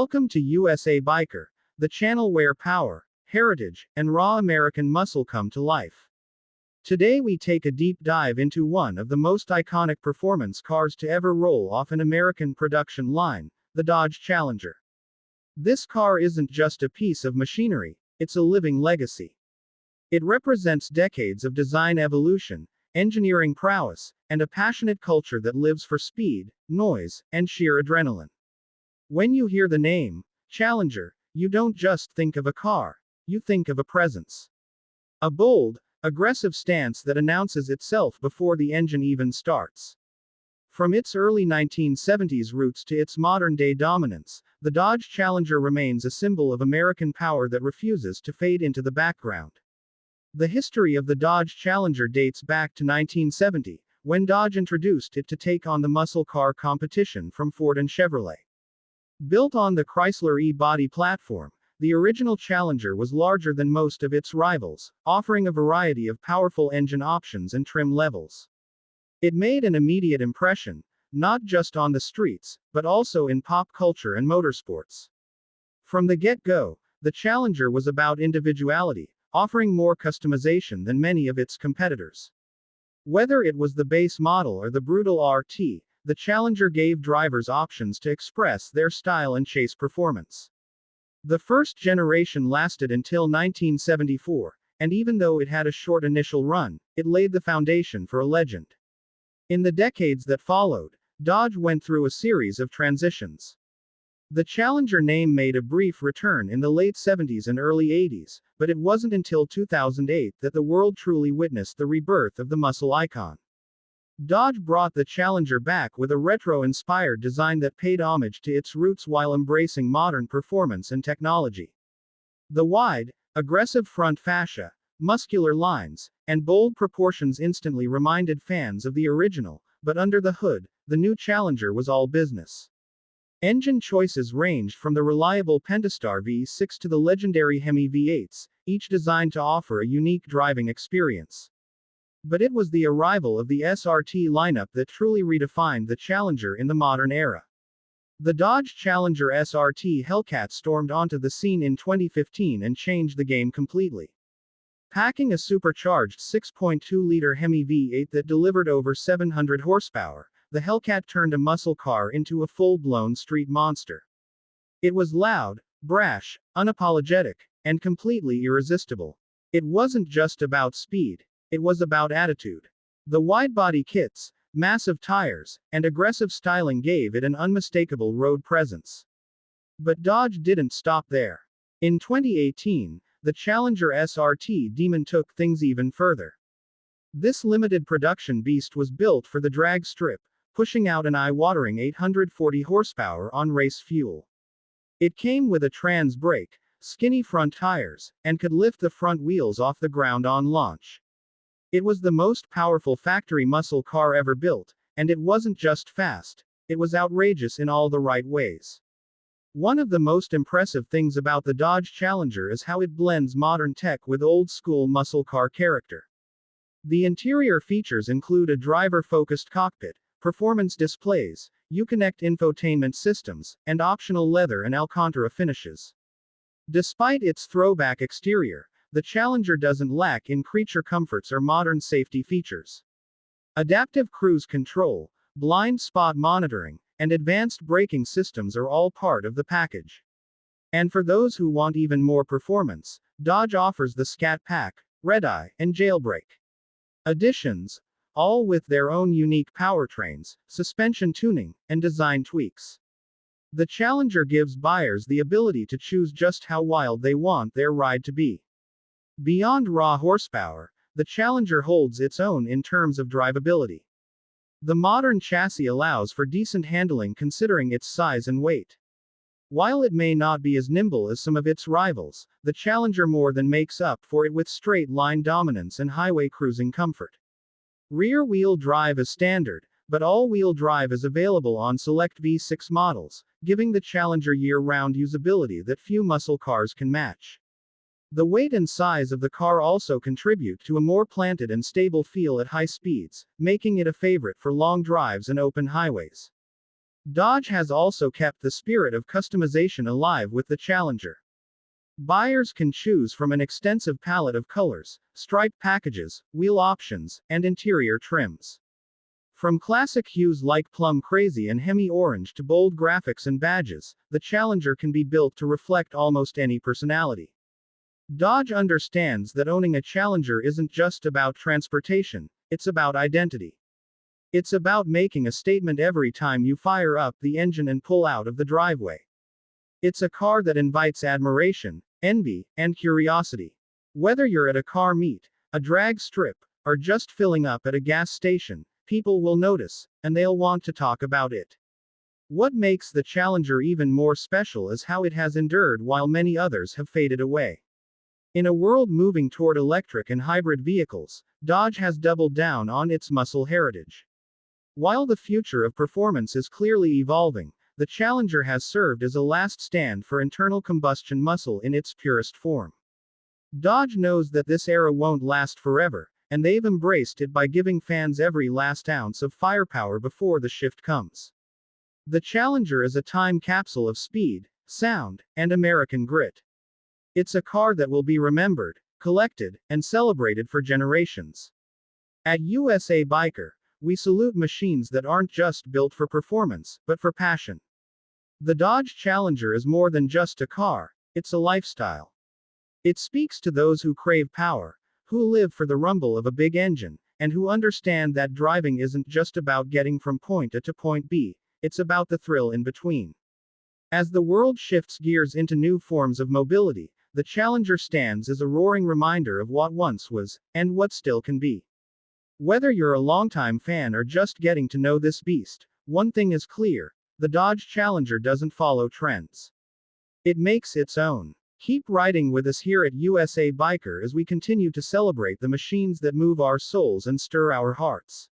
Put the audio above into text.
Welcome to USA Biker, the channel where power, heritage, and raw American muscle come to life. Today we take a deep dive into one of the most iconic performance cars to ever roll off an American production line, the Dodge Challenger. This car isn't just a piece of machinery, it's a living legacy. It represents decades of design evolution, engineering prowess, and a passionate culture that lives for speed, noise, and sheer adrenaline. When you hear the name, Challenger, you don't just think of a car, you think of a presence. A bold, aggressive stance that announces itself before the engine even starts. From its early 1970s roots to its modern-day dominance, the Dodge Challenger remains a symbol of American power that refuses to fade into the background. The history of the Dodge Challenger dates back to 1970, when Dodge introduced it to take on the muscle car competition from Ford and Chevrolet. Built on the Chrysler E-body platform, the original Challenger was larger than most of its rivals, offering a variety of powerful engine options and trim levels. It made an immediate impression, not just on the streets, but also in pop culture and motorsports. From the get-go, the Challenger was about individuality, offering more customization than many of its competitors. Whether it was the base model or the brutal RT, the Challenger gave drivers options to express their style and chase performance. The first generation lasted until 1974, and even though it had a short initial run, it laid the foundation for a legend. In the decades that followed, Dodge went through a series of transitions. The Challenger name made a brief return in the late 70s and early 80s, but it wasn't until 2008 that the world truly witnessed the rebirth of the muscle icon. Dodge brought the Challenger back with a retro-inspired design that paid homage to its roots while embracing modern performance and technology. The wide, aggressive front fascia, muscular lines, and bold proportions instantly reminded fans of the original, but under the hood, the new Challenger was all business. Engine choices ranged from the reliable Pentastar V6 to the legendary HEMI V8s, each designed to offer a unique driving experience. But it was the arrival of the SRT lineup that truly redefined the Challenger in the modern era. The Dodge Challenger SRT Hellcat stormed onto the scene in 2015 and changed the game completely. Packing a supercharged 6.2-liter HEMI V8 that delivered over 700 horsepower, the Hellcat turned a muscle car into a full-blown street monster. It was loud, brash, unapologetic, and completely irresistible. It wasn't just about speed. It was about attitude. The wide-body kits, massive tires, and aggressive styling gave it an unmistakable road presence. But Dodge didn't stop there. In 2018, the Challenger SRT Demon took things even further. This limited production beast was built for the drag strip, pushing out an eye-watering 840 horsepower on race fuel. It came with a trans brake, skinny front tires, and could lift the front wheels off the ground on launch. It was the most powerful factory muscle car ever built, and it wasn't just fast, it was outrageous in all the right ways. One of the most impressive things about the Dodge Challenger is how it blends modern tech with old-school muscle car character. The interior features include a driver-focused cockpit, performance displays, Uconnect infotainment systems, and optional leather and Alcantara finishes. Despite its throwback exterior, the Challenger doesn't lack in creature comforts or modern safety features. Adaptive cruise control, blind spot monitoring, and advanced braking systems are all part of the package. And for those who want even more performance, Dodge offers the Scat Pack, Red Eye, and Jailbreak additions, all with their own unique powertrains, suspension tuning, and design tweaks. The Challenger gives buyers the ability to choose just how wild they want their ride to be. Beyond raw horsepower, the Challenger holds its own in terms of drivability. The modern chassis allows for decent handling considering its size and weight. While it may not be as nimble as some of its rivals, the Challenger more than makes up for it with straight-line dominance and highway cruising comfort. Rear-wheel drive is standard, but all-wheel drive is available on select V6 models, giving the Challenger year-round usability that few muscle cars can match. The weight and size of the car also contribute to a more planted and stable feel at high speeds, making it a favorite for long drives and open highways. Dodge has also kept the spirit of customization alive with the Challenger. Buyers can choose from an extensive palette of colors, striped packages, wheel options, and interior trims. From classic hues like plum crazy and HEMI orange to bold graphics and badges, the Challenger can be built to reflect almost any personality. Dodge understands that owning a Challenger isn't just about transportation, it's about identity. It's about making a statement every time you fire up the engine and pull out of the driveway. It's a car that invites admiration, envy, and curiosity. Whether you're at a car meet, a drag strip, or just filling up at a gas station, people will notice, and they'll want to talk about it. What makes the Challenger even more special is how it has endured while many others have faded away. In a world moving toward electric and hybrid vehicles, Dodge has doubled down on its muscle heritage. While the future of performance is clearly evolving, the Challenger has served as a last stand for internal combustion muscle in its purest form. Dodge knows that this era won't last forever, and they've embraced it by giving fans every last ounce of firepower before the shift comes. The Challenger is a time capsule of speed, sound, and American grit. It's a car that will be remembered, collected, and celebrated for generations. At USA Biker, we salute machines that aren't just built for performance, but for passion. The Dodge Challenger is more than just a car, it's a lifestyle. It speaks to those who crave power, who live for the rumble of a big engine, and who understand that driving isn't just about getting from point A to point B, it's about the thrill in between. As the world shifts gears into new forms of mobility, the Challenger stands as a roaring reminder of what once was, and what still can be. Whether you're a longtime fan or just getting to know this beast, one thing is clear: the Dodge Challenger doesn't follow trends. It makes its own. Keep riding with us here at USA Biker as we continue to celebrate the machines that move our souls and stir our hearts.